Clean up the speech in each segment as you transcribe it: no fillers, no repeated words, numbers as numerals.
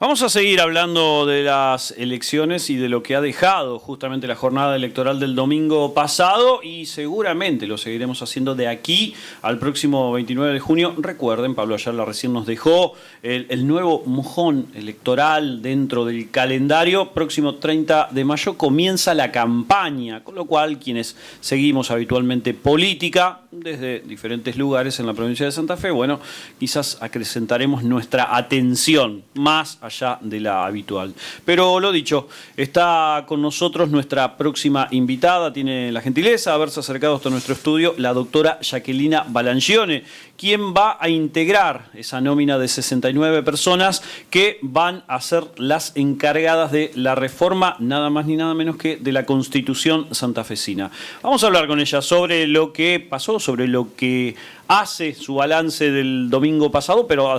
Vamos a seguir hablando de las elecciones y de lo que ha dejado justamente la jornada electoral del domingo pasado y seguramente lo seguiremos haciendo de aquí al próximo 29 de junio. Recuerden, Pablo Ayala recién nos dejó el nuevo mojón electoral dentro del calendario. Próximo 30 de mayo comienza la campaña, con lo cual quienes seguimos habitualmente política desde diferentes lugares en la provincia de Santa Fe, bueno, quizás acrecentaremos nuestra atención más allá de la habitual. Pero lo dicho, está con nosotros nuestra próxima invitada, tiene la gentileza de haberse acercado hasta nuestro estudio, la doctora Jacquelina Balangione, quien va a integrar esa nómina de 69 personas que van a ser las encargadas de la reforma, nada más ni nada menos que de la Constitución santafesina. Vamos a hablar con ella sobre lo que pasó, sobre lo que hace su balance del domingo pasado, pero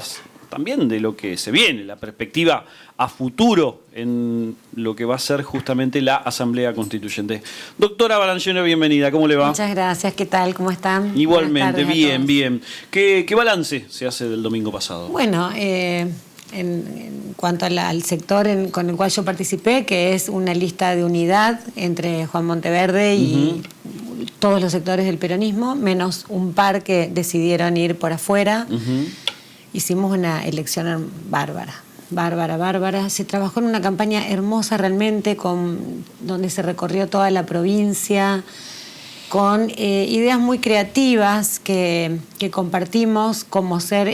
también de lo que se viene, la perspectiva a futuro en lo que va a ser justamente la Asamblea Constituyente. Doctora Balangione, bienvenida, ¿cómo le va? Muchas gracias, ¿qué tal? ¿Cómo están? Igualmente, bien, bien. ¿Qué balance se hace del domingo pasado? Bueno, en cuanto al sector con el cual yo participé, que es una lista de unidad entre Juan Monteverde y todos los sectores del peronismo, menos un par que decidieron ir por afuera. Hicimos una elección bárbara. Se trabajó en una campaña hermosa realmente, donde se recorrió toda la provincia, con ideas muy creativas que compartimos, como ser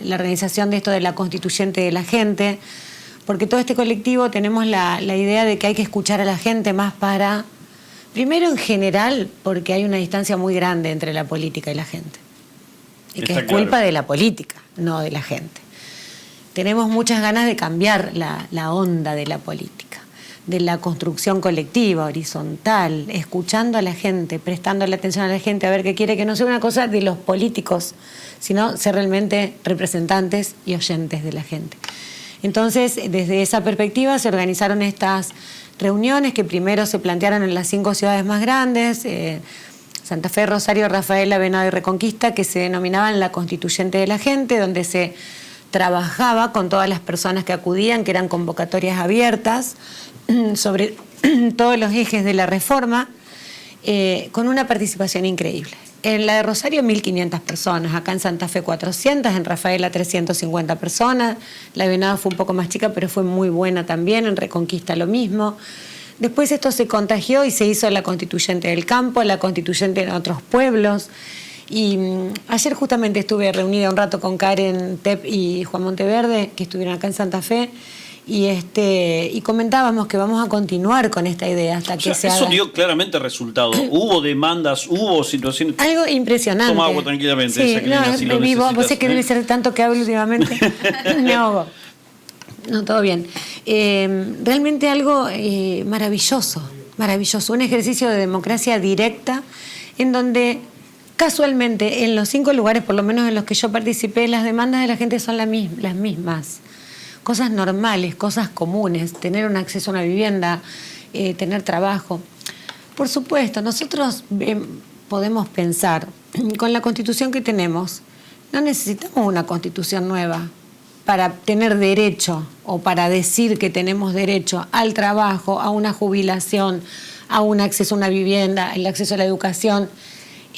la organización de esto de la constituyente de la gente, porque todo este colectivo tenemos la idea de que hay que escuchar a la gente más primero en general, porque hay una distancia muy grande entre la política y la gente. Y que es culpa de la política, no de la gente. Tenemos muchas ganas de cambiar la onda de la política, de la construcción colectiva, horizontal, escuchando a la gente, prestándole atención a la gente, a ver qué quiere, que no sea una cosa de los políticos, sino ser realmente representantes y oyentes de la gente. Entonces, desde esa perspectiva se organizaron estas reuniones que primero se plantearon en las 5 ciudades más grandes, Santa Fe, Rosario, Rafaela, Venado y Reconquista, que se denominaban la Constituyente de la Gente, donde se trabajaba con todas las personas que acudían, que eran convocatorias abiertas, sobre todos los ejes de la reforma, con una participación increíble. En la de Rosario, 1.500 personas, acá en Santa Fe 400, en Rafaela 350 personas, la de Venado fue un poco más chica, pero fue muy buena también, en Reconquista lo mismo. Después esto se contagió y se hizo la Constituyente del Campo, la Constituyente en otros pueblos. Y ayer justamente estuve reunida un rato con Karen Tepp y Juan Monteverde, que estuvieron acá en Santa Fe, y comentábamos que vamos a continuar con esta idea hasta que se haga. Eso dio claramente resultado. Hubo demandas, hubo situaciones. Algo impresionante. Toma agua tranquilamente. Sí, no, vivo, vos sé que debe ser tanto que hablo últimamente. Me ahogo. No, todo bien. Realmente algo maravilloso, un ejercicio de democracia directa en donde casualmente en los 5 lugares, por lo menos en los que yo participé, las demandas de la gente son las mismas. Cosas normales, cosas comunes, tener un acceso a una vivienda, tener trabajo. Por supuesto, nosotros podemos pensar, con la Constitución que tenemos, no necesitamos una Constitución nueva para tener derecho o para decir que tenemos derecho al trabajo, a una jubilación, a un acceso a una vivienda, el acceso a la educación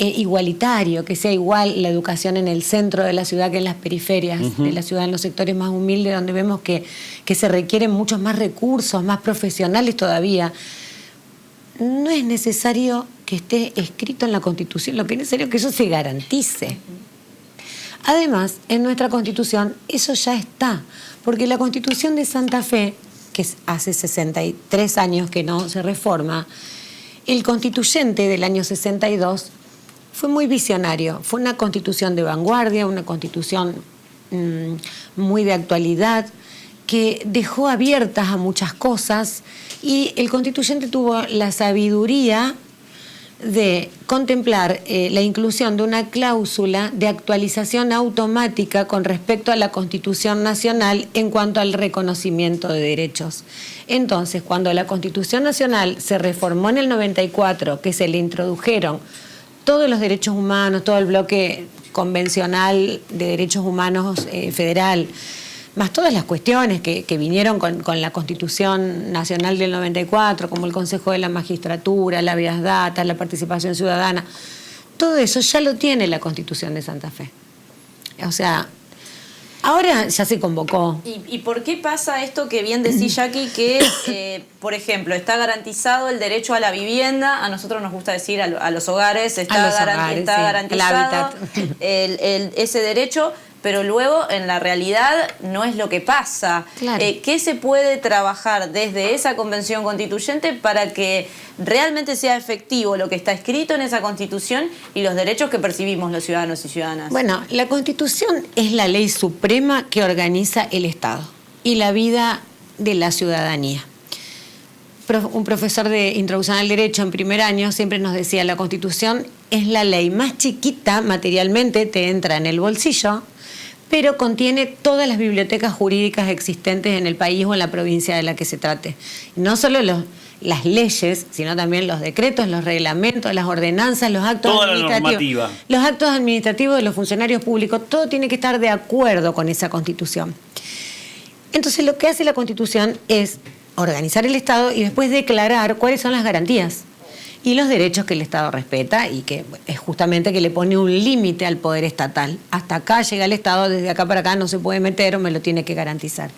igualitario, que sea igual la educación en el centro de la ciudad que en las periferias de la ciudad, en los sectores más humildes, donde vemos que se requieren muchos más recursos, más profesionales todavía. No es necesario que esté escrito en la Constitución, lo que es necesario es que eso se garantice. Además, en nuestra Constitución eso ya está, porque la Constitución de Santa Fe, que hace 63 años que no se reforma, el constituyente del año 62 fue muy visionario, fue una Constitución de vanguardia, una Constitución muy de actualidad, que dejó abiertas a muchas cosas, y el constituyente tuvo la sabiduría de contemplar la inclusión de una cláusula de actualización automática con respecto a la Constitución Nacional en cuanto al reconocimiento de derechos. Entonces, cuando la Constitución Nacional se reformó en el 94, que se le introdujeron todos los derechos humanos, todo el bloque convencional de derechos humanos federal, más todas las cuestiones que vinieron con la Constitución Nacional del 94, como el Consejo de la Magistratura, la Vías Data, la participación ciudadana, todo eso ya lo tiene la Constitución de Santa Fe. O sea, ahora ya se convocó. ¿Y por qué pasa esto que bien decís, Jackie, que, por ejemplo, está garantizado el derecho a la vivienda? A nosotros nos gusta decir a los hogares, está garantizado ese derecho, pero luego en la realidad no es lo que pasa. Claro. ¿Qué se puede trabajar desde esa convención constituyente para que realmente sea efectivo lo que está escrito en esa constitución y los derechos que percibimos los ciudadanos y ciudadanas? Bueno, la Constitución es la ley suprema que organiza el Estado y la vida de la ciudadanía. Un profesor de Introducción al Derecho en primer año siempre nos decía, la Constitución es la ley más chiquita materialmente, te entra en el bolsillo, pero contiene todas las bibliotecas jurídicas existentes en el país o en la provincia de la que se trate. No solo las leyes, sino también los decretos, los reglamentos, las ordenanzas, los actos administrativos. Toda la normativa. Los actos administrativos de los funcionarios públicos, todo tiene que estar de acuerdo con esa Constitución. Entonces lo que hace la Constitución es organizar el Estado y después declarar cuáles son las garantías y los derechos que el Estado respeta, y que es justamente que le pone un límite al poder estatal. Hasta acá llega el Estado, desde acá para acá no se puede meter o me lo tiene que garantizar.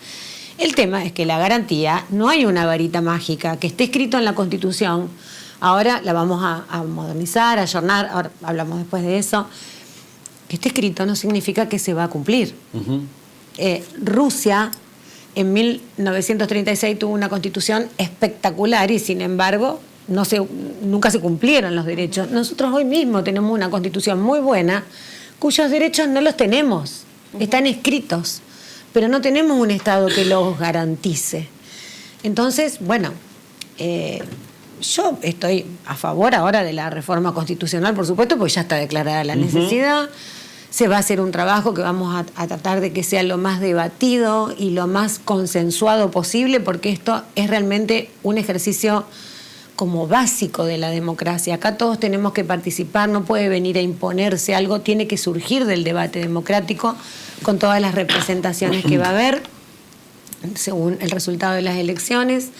El tema es que la garantía, no hay una varita mágica que esté escrito en la Constitución. Ahora la vamos a modernizar, a ayornar, ahora hablamos después de eso. Que esté escrito no significa que se va a cumplir. Rusia en 1936 tuvo una Constitución espectacular y sin embargo nunca se cumplieron los derechos. Nosotros hoy mismo tenemos una Constitución muy buena cuyos derechos no los tenemos, están escritos, pero no tenemos un Estado que los garantice. Entonces, bueno, yo estoy a favor ahora de la reforma constitucional, por supuesto, porque ya está declarada la necesidad. Se va a hacer un trabajo que vamos a tratar de que sea lo más debatido y lo más consensuado posible, porque esto es realmente un ejercicio como básico de la democracia. Acá todos tenemos que participar, no puede venir a imponerse algo, tiene que surgir del debate democrático con todas las representaciones que va a haber según el resultado de las elecciones.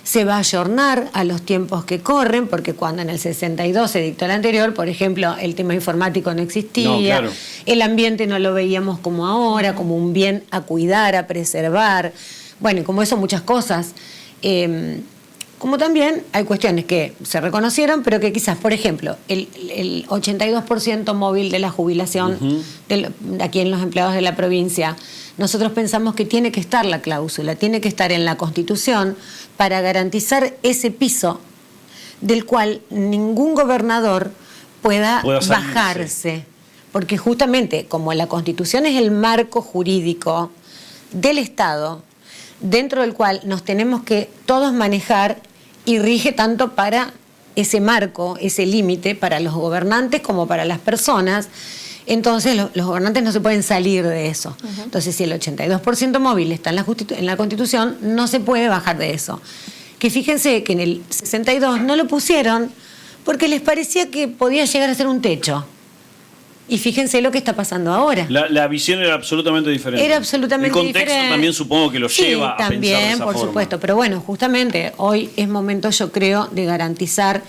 Se va a ayornar a los tiempos que corren, porque cuando en el 62 se dictó el anterior, por ejemplo, el tema informático no existía, no, claro. El ambiente no lo veíamos como ahora, como un bien a cuidar, a preservar, bueno, y como eso muchas cosas. Como también hay cuestiones que se reconocieron, pero que quizás, por ejemplo, el 82% móvil de la jubilación aquí en los empleados de la provincia, nosotros pensamos que tiene que estar la cláusula, tiene que estar en la Constitución para garantizar ese piso del cual ningún gobernador pueda bajarse. Porque justamente como la Constitución es el marco jurídico del Estado, dentro del cual nos tenemos que todos manejar y rige tanto para ese marco, ese límite, para los gobernantes como para las personas. Entonces los gobernantes no se pueden salir de eso. Entonces si el 82% móvil está en la Constitución, no se puede bajar de eso. Que fíjense que en el 62 no lo pusieron porque les parecía que podía llegar a ser un techo. Y fíjense lo que está pasando ahora. La visión era absolutamente diferente. Era absolutamente diferente. El contexto también supongo que lo lleva a pensar de esa forma. También, por supuesto. Pero bueno, justamente hoy es momento, yo creo, de garantizar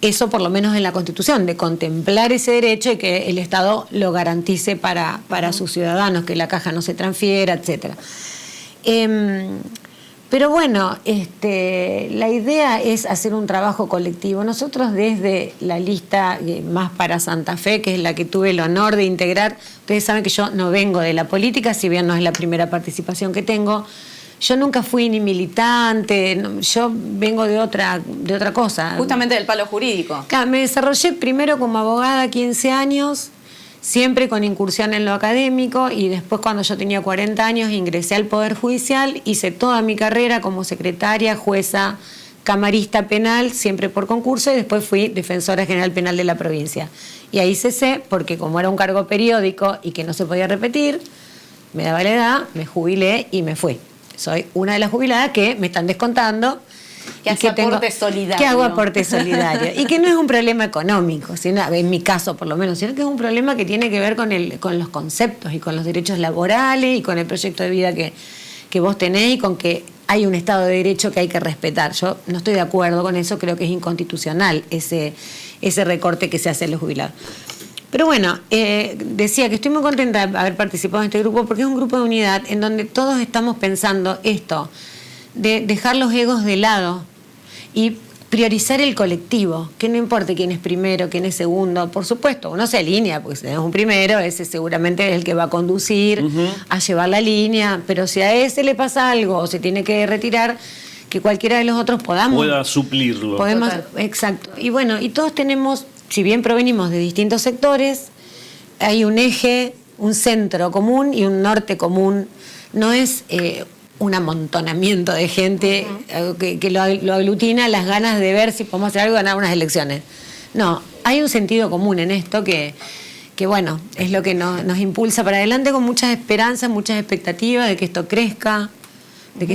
eso, por lo menos en la Constitución, de contemplar ese derecho y que el Estado lo garantice para sus ciudadanos, que la caja no se transfiera, etcétera. Pero bueno, la idea es hacer un trabajo colectivo. Nosotros desde la lista Más para Santa Fe, que es la que tuve el honor de integrar, ustedes saben que yo no vengo de la política, si bien no es la primera participación que tengo. Yo nunca fui ni militante, yo vengo de otra cosa. Justamente del palo jurídico. Claro, me desarrollé primero como abogada 15 años, siempre con incursión en lo académico, y después cuando yo tenía 40 años ingresé al Poder Judicial, hice toda mi carrera como secretaria, jueza, camarista penal, siempre por concurso, y después fui defensora general penal de la provincia. Y ahí cesé porque como era un cargo periódico y que no se podía repetir, me daba la edad, me jubilé y me fui. Soy una de las jubiladas que me están descontando Que hace aporte solidario. Que hago aporte solidario. Y que no es un problema económico, sino, en mi caso por lo menos, sino que es un problema que tiene que ver con los conceptos y con los derechos laborales y con el proyecto de vida que vos tenés y con que hay un Estado de Derecho que hay que respetar. Yo no estoy de acuerdo con eso, creo que es inconstitucional ese recorte que se hace a los jubilados. Pero bueno, decía que estoy muy contenta de haber participado en este grupo porque es un grupo de unidad en donde todos estamos pensando esto, de dejar los egos de lado y priorizar el colectivo, que no importe quién es primero, quién es segundo. Por supuesto, uno se alinea, porque si tenés un primero, ese seguramente es el que va a conducir, a llevar la línea, pero si a ese le pasa algo o se tiene que retirar, que cualquiera de los otros pueda suplirlo. Exacto. Y bueno, y todos tenemos, si bien provenimos de distintos sectores, hay un eje, un centro común y un norte común. No es un amontonamiento de gente que lo aglutina las ganas de ver si podemos hacer algo y ganar unas elecciones. No, hay un sentido común en esto que bueno, es lo que nos impulsa para adelante con muchas esperanzas, muchas expectativas de que esto crezca. De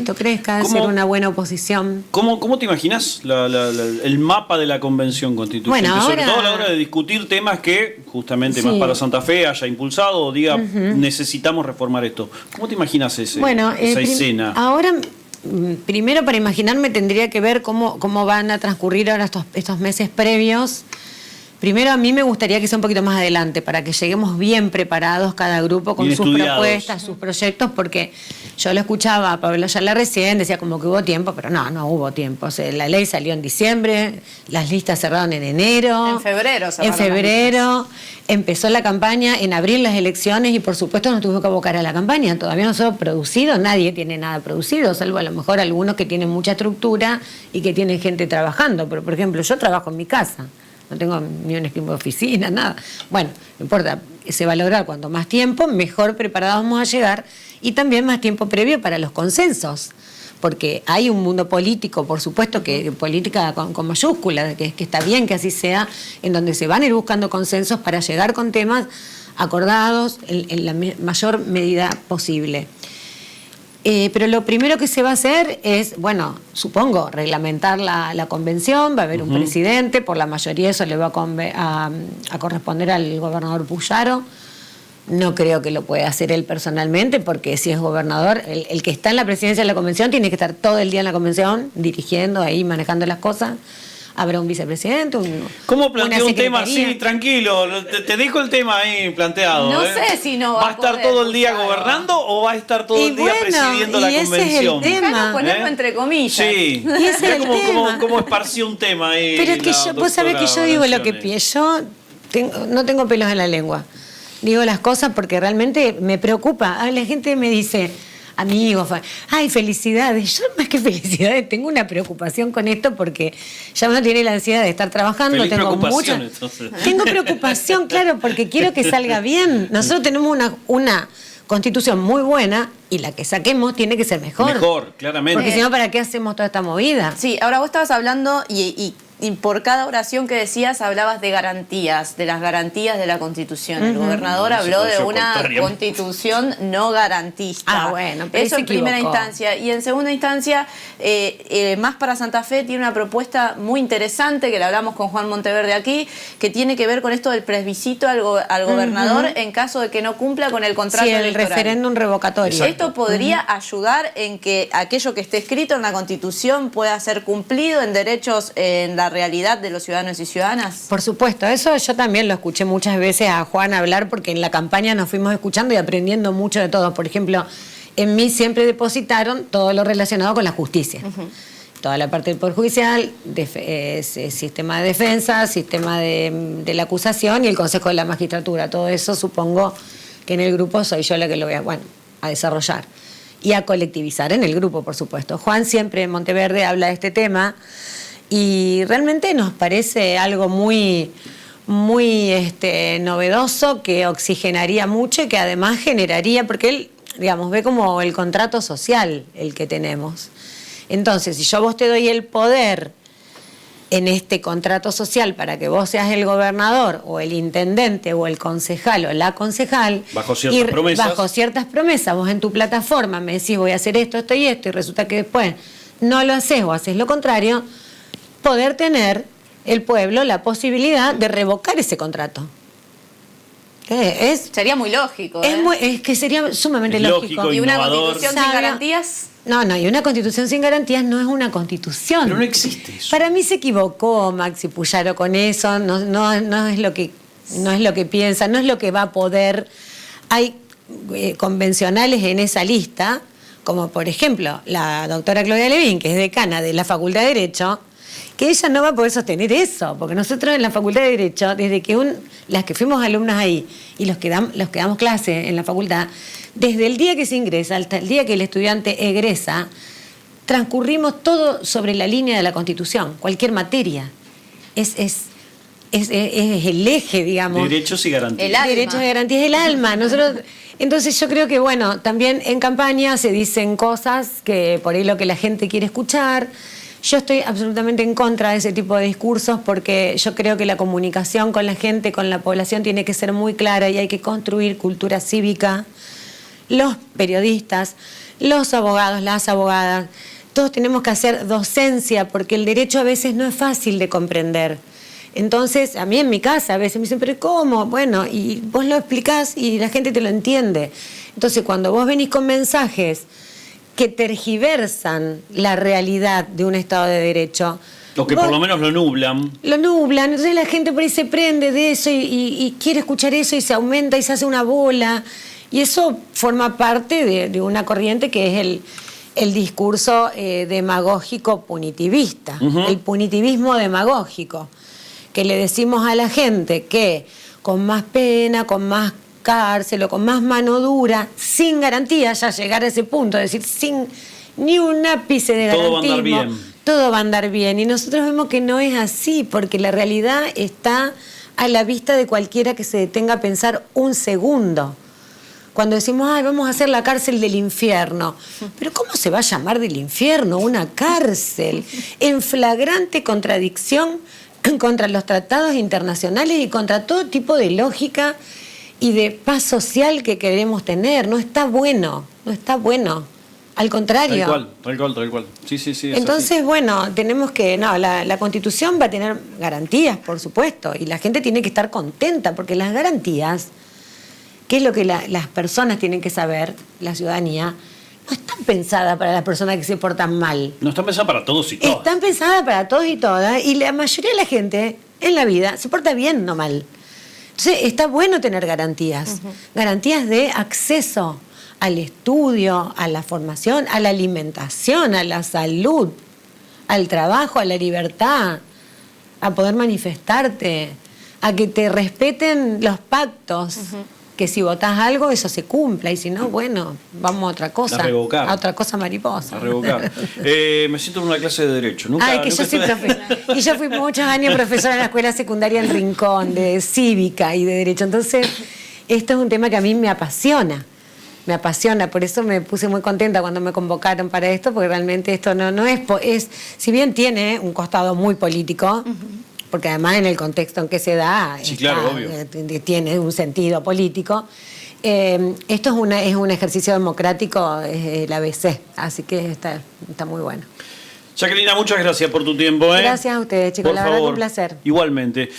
ser una buena oposición. ¿Cómo te imaginas el mapa de la Convención Constituyente? Bueno, sobre todo a la hora de discutir temas que justamente Más para Santa Fe haya impulsado o diga necesitamos reformar esto. ¿Cómo te imaginas esa escena? Ahora, primero para imaginarme tendría que ver cómo van a transcurrir ahora estos meses previos. Primero a mí me gustaría que sea un poquito más adelante, para que lleguemos bien preparados cada grupo con sus propuestas, sus proyectos, porque yo lo escuchaba a Pablo Ayala recién, decía como que hubo tiempo, pero no hubo tiempo. O sea, la ley salió en diciembre, las listas cerraron en enero. En febrero cerraron. En febrero, empezó la campaña, en abril las elecciones y por supuesto nos tuvimos que abocar a la campaña. Todavía no se ha producido, nadie tiene nada producido, salvo a lo mejor algunos que tienen mucha estructura y que tienen gente trabajando. Pero por ejemplo, yo trabajo en mi casa. No tengo ni un equipo de oficina, nada. Bueno, no importa, se va a lograr cuanto más tiempo, mejor preparados vamos a llegar y también más tiempo previo para los consensos. Porque hay un mundo político, por supuesto, que política con mayúsculas, que está bien que así sea, en donde se van a ir buscando consensos para llegar con temas acordados en la mayor medida posible. Pero lo primero que se va a hacer es, bueno, supongo, reglamentar la convención, va a haber un presidente, por la mayoría eso le va a corresponder al gobernador Puyaro. No creo que lo pueda hacer él personalmente, porque si es gobernador, el que está en la presidencia de la convención tiene que estar todo el día en la convención, dirigiendo ahí, manejando las cosas. Habrá un vicepresidente, ¿Cómo planteó un tema así, tranquilo? Te dejo el tema ahí planteado. No sé si no va a estar todo el día gobernando o va a estar todo el día presidiendo la convención. Es el tema. Ponerlo entre comillas. Sí. Y ese es el tema. Cómo esparció un tema ahí. Pero es que vos sabés que yo digo lo que pienso. No tengo pelos en la lengua. Digo las cosas porque realmente me preocupa. La gente me dice, amigos, ay, felicidades. Yo más que felicidades tengo una preocupación con esto porque ya uno tiene la ansiedad de estar trabajando. Tengo preocupación, claro, porque quiero que salga bien. Nosotros tenemos una constitución muy buena y la que saquemos tiene que ser mejor. Mejor, claramente. Porque si no, ¿para qué hacemos toda esta movida? Sí, ahora vos estabas hablando y por cada oración que decías hablabas de garantías, de las garantías de la Constitución. El gobernador habló de una Constitución no garantista. Bueno, pero eso en primera instancia. Y en segunda instancia, Más para Santa Fe tiene una propuesta muy interesante, que la hablamos con Juan Monteverde aquí, que tiene que ver con esto del plebiscito al gobernador en caso de que no cumpla con el contrato electoral. El referéndum revocatorio. Exacto. Esto podría ayudar en que aquello que esté escrito en la Constitución pueda ser cumplido en derechos en la realidad de los ciudadanos y ciudadanas. Por supuesto, eso yo también lo escuché muchas veces a Juan hablar, porque en la campaña nos fuimos escuchando y aprendiendo mucho de todo. Por ejemplo, en mí siempre depositaron todo lo relacionado con la justicia. Toda la parte del Poder Judicial, sistema de defensa, sistema de la acusación y el Consejo de la Magistratura. Todo eso supongo que en el grupo soy yo la que lo voy a desarrollar y a colectivizar en el grupo, por supuesto. Juan siempre en Monteverde habla de este tema y realmente nos parece algo muy novedoso, que oxigenaría mucho y que además generaría, porque él, digamos, ve como el contrato social el que tenemos. Entonces, si yo a vos te doy el poder en este contrato social para que vos seas el gobernador o el intendente o el concejal o la concejal, bajo ciertas promesas, vos en tu plataforma me decís voy a hacer esto, esto y esto, y resulta que después no lo haces o haces lo contrario, poder tener el pueblo la posibilidad de revocar ese contrato. Sería muy lógico. Es que sería sumamente lógico. ¿Y una innovador. constitución sin garantías? No, y una constitución sin garantías no es una constitución. Pero no existe eso. Para mí se equivocó Maxi Puyaro con eso, no es lo que piensa, no es lo que va a poder. Hay convencionales en esa lista, como por ejemplo la doctora Claudia Levin, que es decana de la Facultad de Derecho, que ella no va a poder sostener eso, porque nosotros en la Facultad de Derecho, desde que las que fuimos alumnas ahí y los que damos clase en la facultad, desde el día que se ingresa hasta el día que el estudiante egresa, transcurrimos todo sobre la línea de la Constitución, cualquier materia. Es el eje, digamos. Derechos y garantías. El alma. Derechos y garantías del alma. Entonces yo creo que, bueno, también en campaña se dicen cosas que por ahí lo que la gente quiere escuchar. Yo estoy absolutamente en contra de ese tipo de discursos porque yo creo que la comunicación con la gente, con la población, tiene que ser muy clara y hay que construir cultura cívica. Los periodistas, los abogados, las abogadas, todos tenemos que hacer docencia porque el derecho a veces no es fácil de comprender. Entonces, a mí en mi casa a veces me dicen, ¿pero cómo? Bueno, y vos lo explicás y la gente te lo entiende. Entonces, cuando vos venís con mensajes que tergiversan la realidad de un Estado de Derecho. O que por lo menos lo nublan. Lo nublan, entonces la gente por ahí se prende de eso y quiere escuchar eso y se aumenta y se hace una bola. Y eso forma parte de una corriente que es el discurso demagógico punitivista, el punitivismo demagógico, que le decimos a la gente que con más pena, con más cárcel o con más mano dura, sin garantía, ya llegar a ese punto, es decir, sin ni un ápice de garantismo, garantismo, todo va a andar bien. Todo va a andar bien. Y nosotros vemos que no es así, porque la realidad está a la vista de cualquiera que se detenga a pensar un segundo. Cuando decimos, vamos a hacer la cárcel del infierno. Pero ¿cómo se va a llamar del infierno una cárcel? En flagrante contradicción contra los tratados internacionales y contra todo tipo de lógica y de paz social que queremos tener. No está bueno. Al contrario. Tal cual. Sí. Entonces, bueno, tenemos que... la Constitución va a tener garantías, por supuesto, y la gente tiene que estar contenta, porque las garantías, que es lo que las personas tienen que saber, la ciudadanía, no están pensadas para las personas que se portan mal. No están pensadas para todos y todas. Están pensadas para todos y todas, y la mayoría de la gente en la vida se porta bien, no mal. Entonces, está bueno tener garantías, garantías de acceso al estudio, a la formación, a la alimentación, a la salud, al trabajo, a la libertad, a poder manifestarte, a que te respeten los pactos, que si votás algo eso se cumpla y si no, bueno, vamos a otra cosa. A revocar. A otra cosa mariposa. A revocar. Me siento en una clase de Derecho. Que yo soy profesora. Y yo fui muchos años profesora en la escuela secundaria en Rincón, de Cívica y de Derecho. Entonces, esto es un tema que a mí me apasiona. Por eso me puse muy contenta cuando me convocaron para esto, porque realmente esto no es, si bien tiene un costado muy político, porque además en el contexto en que se da, sí, claro, obvio. Tiene un sentido político. Esto es un ejercicio democrático, es el ABC, así que está muy bueno. Jacquelina, muchas gracias por tu tiempo. Gracias a ustedes, chicos, la verdad que un placer. Igualmente.